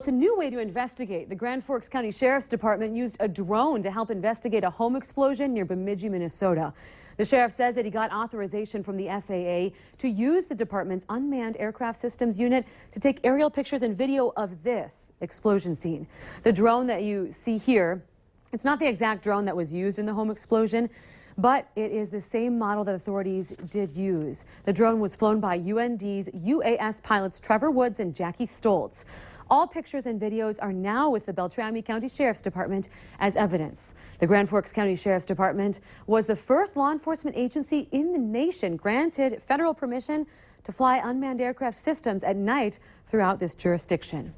it's a new way to investigate. The Grand Forks County Sheriff's Department used a drone to help investigate a home explosion near Bemidji, Minnesota. The sheriff says that he got authorization from the FAA to use the department's unmanned aircraft systems unit to take aerial pictures and video of this explosion scene. The drone that you see here, it's not the exact drone that was used in the home explosion, but it is the same model that authorities did use. The drone was flown by UND's UAS pilots Trevor Woods and Jackie Stoltz. All pictures and videos are now with the Beltrami County Sheriff's Department as evidence. The Grand Forks County Sheriff's Department was the first law enforcement agency in the nation granted federal permission to fly unmanned aircraft systems at night throughout this jurisdiction.